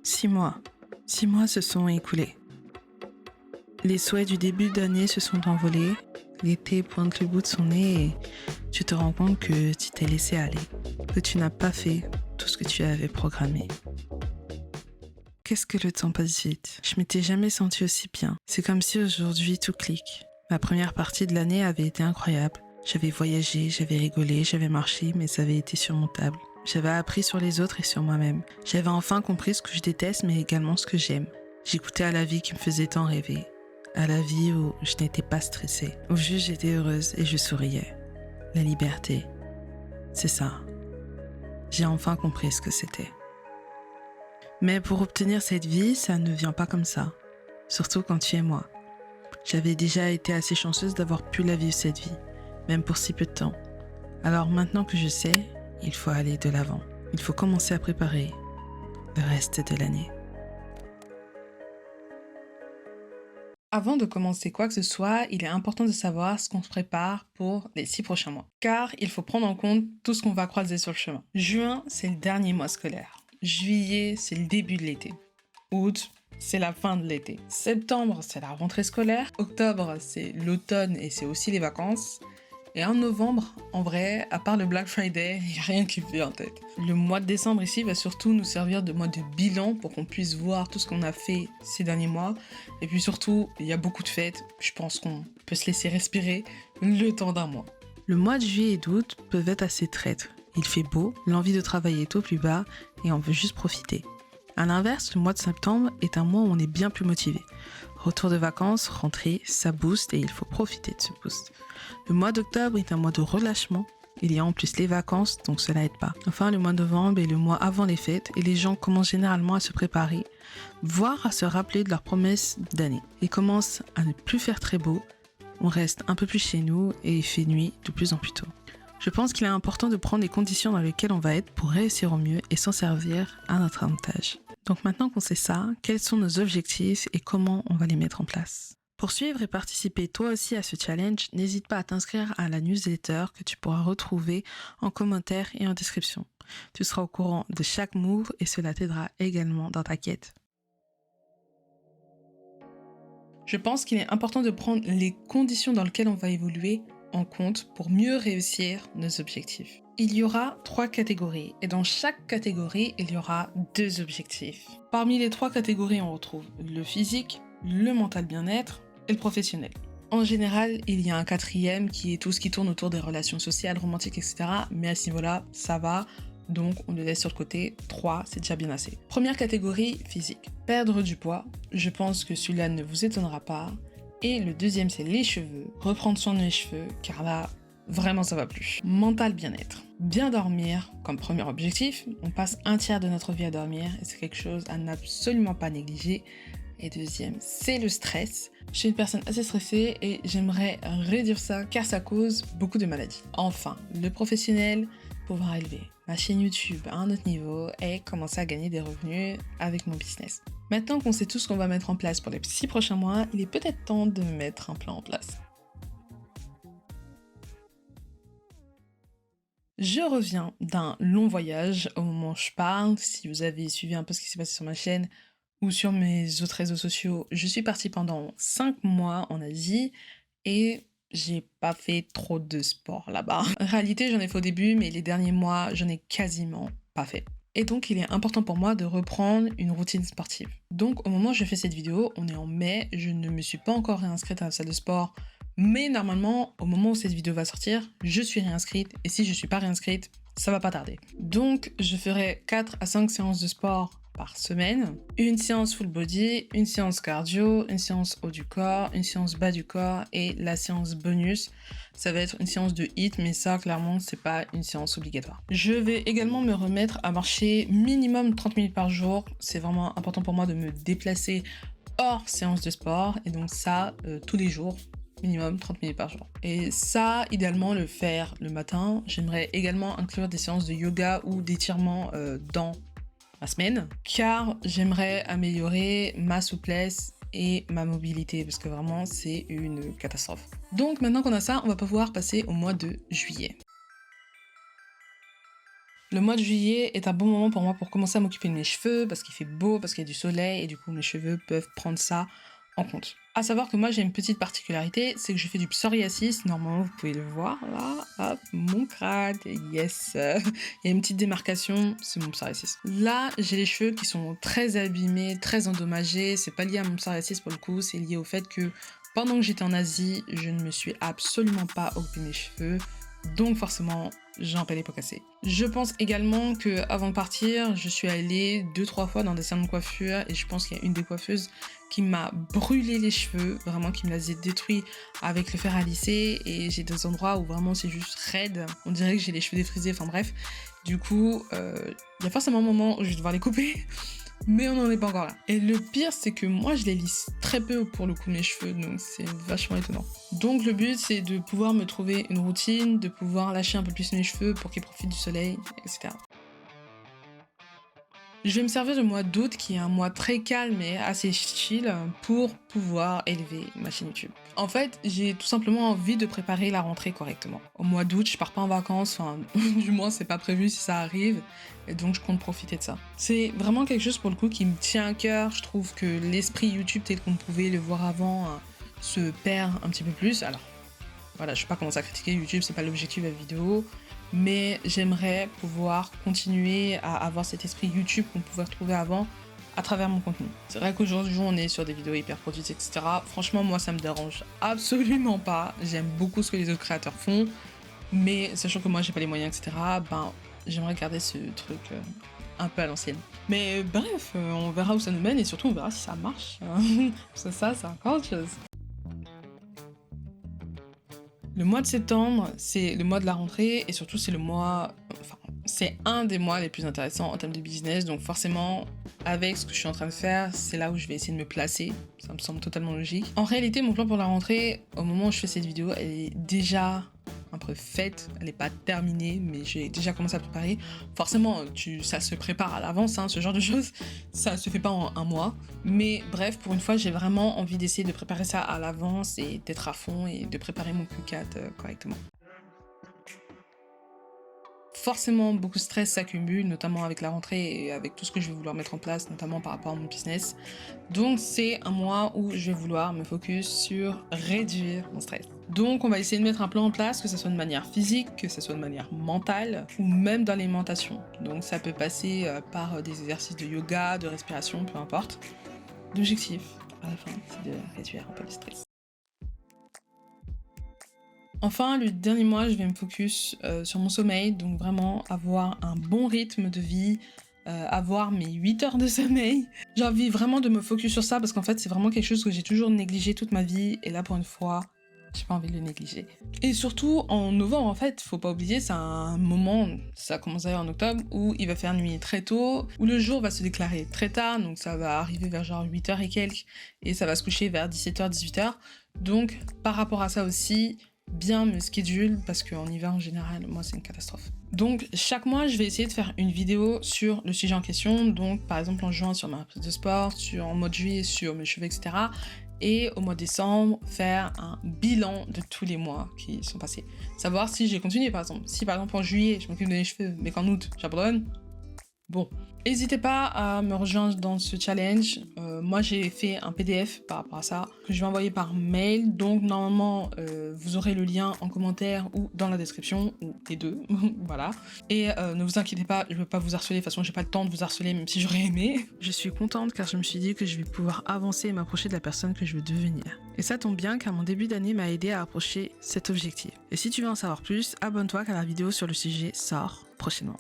6 mois. 6 mois se sont écoulés. Les souhaits du début d'année se sont envolés. L'été pointe le bout de son nez et tu te rends compte que tu t'es laissé aller, que tu n'as pas fait tout ce que tu avais programmé. Qu'est-ce que le temps passe vite. Je m'étais jamais sentie aussi bien. C'est comme si aujourd'hui tout clique. Ma première partie de l'année avait été incroyable. J'avais voyagé, j'avais rigolé, j'avais marché, mais ça avait été surmontable. J'avais appris sur les autres et sur moi-même. J'avais enfin compris ce que je déteste, mais également ce que j'aime. J'écoutais à la vie qui me faisait tant rêver. À la vie où je n'étais pas stressée, où juste j'étais heureuse et je souriais. La liberté, c'est ça. J'ai enfin compris ce que c'était. Mais pour obtenir cette vie, ça ne vient pas comme ça. Surtout quand tu es moi. J'avais déjà été assez chanceuse d'avoir pu la vivre cette vie, même pour si peu de temps. Alors maintenant que je sais, il faut aller de l'avant. Il faut commencer à préparer le reste de l'année. Avant de commencer quoi que ce soit, il est important de savoir ce qu'on se prépare pour les 6 prochains mois. Car il faut prendre en compte tout ce qu'on va croiser sur le chemin. Juin, c'est le dernier mois scolaire. Juillet, c'est le début de l'été. Août, c'est la fin de l'été. Septembre, c'est la rentrée scolaire. Octobre, c'est l'automne et c'est aussi les vacances. Et en novembre, en vrai, à part le Black Friday, il n'y a rien qui me vient en tête. Le mois de décembre ici va surtout nous servir de mois de bilan pour qu'on puisse voir tout ce qu'on a fait ces derniers mois. Et puis surtout, il y a beaucoup de fêtes. Je pense qu'on peut se laisser respirer le temps d'un mois. Le mois de juillet et d'août peuvent être assez traîtres. Il fait beau, l'envie de travailler est au plus bas et on veut juste profiter. A l'inverse, le mois de septembre est un mois où on est bien plus motivé. Retour de vacances, rentrée, ça booste et il faut profiter de ce boost. Le mois d'octobre est un mois de relâchement. Il y a en plus les vacances, donc cela aide pas. Enfin, le mois de novembre est le mois avant les fêtes et les gens commencent généralement à se préparer, voire à se rappeler de leurs promesses d'année. Ils commencent à ne plus faire très beau, on reste un peu plus chez nous et il fait nuit de plus en plus tôt. Je pense qu'il est important de prendre les conditions dans lesquelles on va être pour réussir au mieux et s'en servir à notre avantage. Donc maintenant qu'on sait ça, quels sont nos objectifs et comment on va les mettre en place? Pour suivre et participer toi aussi à ce challenge, n'hésite pas à t'inscrire à la newsletter que tu pourras retrouver en commentaire et en description. Tu seras au courant de chaque move et cela t'aidera également dans ta quête. Je pense qu'il est important de prendre les conditions dans lesquelles on va évoluer en compte pour mieux réussir nos objectifs. Il y aura 3 catégories et dans chaque catégorie, il y aura 2 objectifs. Parmi les 3 catégories, on retrouve le physique, le mental bien-être et le professionnel. En général, il y a un 4e qui est tout ce qui tourne autour des relations sociales, romantiques, etc. Mais à ce niveau-là, ça va. Donc, on le laisse sur le côté. 3, c'est déjà bien assez. Première catégorie, physique. Perdre du poids. Je pense que celui-là ne vous étonnera pas. Et le 2e, c'est les cheveux. Reprendre soin de mes cheveux, car là, vraiment, ça va plus. Mental bien-être. Bien dormir, comme premier objectif. On passe un tiers de notre vie à dormir et c'est quelque chose à n'absolument pas négliger. Et 2e, c'est le stress. Je suis une personne assez stressée et j'aimerais réduire ça car ça cause beaucoup de maladies. Enfin, le professionnel, pouvoir élever ma chaîne YouTube à un autre niveau et commencer à gagner des revenus avec mon business. Maintenant qu'on sait tout ce qu'on va mettre en place pour les 6 prochains mois, il est peut-être temps de mettre un plan en place. Je reviens d'un long voyage au moment où je parle. Si vous avez suivi un peu ce qui s'est passé sur ma chaîne ou sur mes autres réseaux sociaux, je suis partie pendant 5 mois en Asie et j'ai pas fait trop de sport là-bas. En réalité, j'en ai fait au début, mais les derniers mois, j'en ai quasiment pas fait. Et donc, il est important pour moi de reprendre une routine sportive. Donc, au moment où je fais cette vidéo, on est en mai, je ne me suis pas encore réinscrite à la salle de sport, mais normalement, au moment où cette vidéo va sortir, je suis réinscrite, et si je suis pas réinscrite, ça va pas tarder. Donc, je ferai 4 à 5 séances de sport par semaine, une séance full body, une séance cardio, une séance haut du corps, une séance bas du corps et la séance bonus, ça va être une séance de HIIT, mais ça clairement c'est pas une séance obligatoire. Je vais également me remettre à marcher minimum 30 minutes par jour, c'est vraiment important pour moi de me déplacer hors séance de sport et donc ça tous les jours. Minimum 30 minutes par jour. Et ça, idéalement, le faire le matin. J'aimerais également inclure des séances de yoga ou d'étirement dans ma semaine, car j'aimerais améliorer ma souplesse et ma mobilité, parce que vraiment, c'est une catastrophe. Donc maintenant qu'on a ça, on va pouvoir passer au mois de juillet. Le mois de juillet est un bon moment pour moi pour commencer à m'occuper de mes cheveux, parce qu'il fait beau, parce qu'il y a du soleil, et du coup mes cheveux peuvent prendre ça en compte. À savoir que moi j'ai une petite particularité, c'est que je fais du psoriasis, normalement vous pouvez le voir là, hop, mon crâne, yes, il y a une petite démarcation, c'est mon psoriasis. Là j'ai les cheveux qui sont très abîmés, très endommagés, c'est pas lié à mon psoriasis pour le coup, c'est lié au fait que pendant que j'étais en Asie, je ne me suis absolument pas occupé de mes cheveux, donc forcément j'ai un peu les pots cassés. Je pense également que avant de partir, je suis allée 2-3 fois dans des salons de coiffure et je pense qu'il y a une des coiffeuses qui m'a brûlé les cheveux, vraiment qui me les a détruits avec le fer à lisser, et j'ai des endroits où vraiment c'est juste raide, on dirait que j'ai les cheveux défrisés, enfin bref. Du coup, il y a forcément un moment où je vais devoir les couper, mais on n'en est pas encore là. Et le pire, c'est que moi, je les lisse très peu pour le coup mes cheveux, donc c'est vachement étonnant. Donc le but, c'est de pouvoir me trouver une routine, de pouvoir lâcher un peu plus mes cheveux pour qu'ils profitent du soleil, etc. Je vais me servir du mois d'août, qui est un mois très calme et assez chill, pour pouvoir élever ma chaîne YouTube. En fait, j'ai tout simplement envie de préparer la rentrée correctement. Au mois d'août, je pars pas en vacances, enfin, du moins, c'est pas prévu si ça arrive, et donc je compte profiter de ça. C'est vraiment quelque chose pour le coup qui me tient à cœur. Je trouve que l'esprit YouTube tel qu'on pouvait le voir avant se perd un petit peu plus. Alors, voilà, je vais pas commencer à critiquer YouTube, c'est pas l'objectif de la vidéo. Mais j'aimerais pouvoir continuer à avoir cet esprit YouTube qu'on pouvait retrouver avant à travers mon contenu. C'est vrai qu'aujourd'hui on est sur des vidéos hyper produites, etc. Franchement, moi ça me dérange absolument pas. J'aime beaucoup ce que les autres créateurs font, mais sachant que moi j'ai pas les moyens, etc. Ben j'aimerais garder ce truc un peu à l'ancienne. Mais bref, on verra où ça nous mène et surtout on verra si ça marche. Ça c'est encore autre chose. Le mois de septembre, c'est le mois de la rentrée et surtout c'est le mois, enfin c'est un des mois les plus intéressants en termes de business, donc forcément avec ce que je suis en train de faire, c'est là où je vais essayer de me placer, ça me semble totalement logique. En réalité, mon plan pour la rentrée, au moment où je fais cette vidéo, elle est déjà un peu faite, elle n'est pas terminée, mais j'ai déjà commencé à préparer. Forcément, ça se prépare à l'avance, hein, ce genre de choses, ça se fait pas en un mois. Mais bref, pour une fois, j'ai vraiment envie d'essayer de préparer ça à l'avance et d'être à fond et de préparer mon Q4 correctement. Forcément, beaucoup de stress s'accumule, notamment avec la rentrée et avec tout ce que je vais vouloir mettre en place, notamment par rapport à mon business. Donc c'est un mois où je vais vouloir me focus sur réduire mon stress. Donc on va essayer de mettre un plan en place, que ce soit de manière physique, que ce soit de manière mentale, ou même dans l'alimentation. Donc ça peut passer par des exercices de yoga, de respiration, peu importe. L'objectif, à la fin, c'est de réduire un peu le stress. Enfin, le dernier mois, je vais me focus sur mon sommeil, donc vraiment avoir un bon rythme de vie, avoir mes 8 heures de sommeil. J'ai envie vraiment de me focus sur ça parce qu'en fait, c'est vraiment quelque chose que j'ai toujours négligé toute ma vie et là, pour une fois, j'ai pas envie de le négliger. Et surtout, en novembre, en fait, faut pas oublier, c'est un moment, ça commence d'ailleurs en octobre, où il va faire nuit très tôt, où le jour va se déclarer très tard, donc ça va arriver vers genre 8h et quelques, et ça va se coucher vers 17h, 18h. Donc, par rapport à ça aussi, bien me schedule parce qu'en hiver en général, moi c'est une catastrophe. Donc chaque mois, je vais essayer de faire une vidéo sur le sujet en question. Donc par exemple en juin sur ma reprise de sport, en mois de juillet sur mes cheveux, etc. Et au mois de décembre, faire un bilan de tous les mois qui sont passés. Savoir si j'ai continué par exemple. Si par exemple en juillet, je m'occupe de mes cheveux, mais qu'en août, j'abandonne. Bon, n'hésitez pas à me rejoindre dans ce challenge. Moi, j'ai fait un PDF par rapport à ça que je vais envoyer par mail. Donc, normalement, vous aurez le lien en commentaire ou dans la description, ou les deux. Voilà. Et ne vous inquiétez pas, je ne veux pas vous harceler. De toute façon, j'ai pas le temps de vous harceler, même si j'aurais aimé. Je suis contente car je me suis dit que je vais pouvoir avancer et m'approcher de la personne que je veux devenir. Et ça tombe bien car mon début d'année m'a aidé à approcher cet objectif. Et si tu veux en savoir plus, abonne-toi car la vidéo sur le sujet sort prochainement.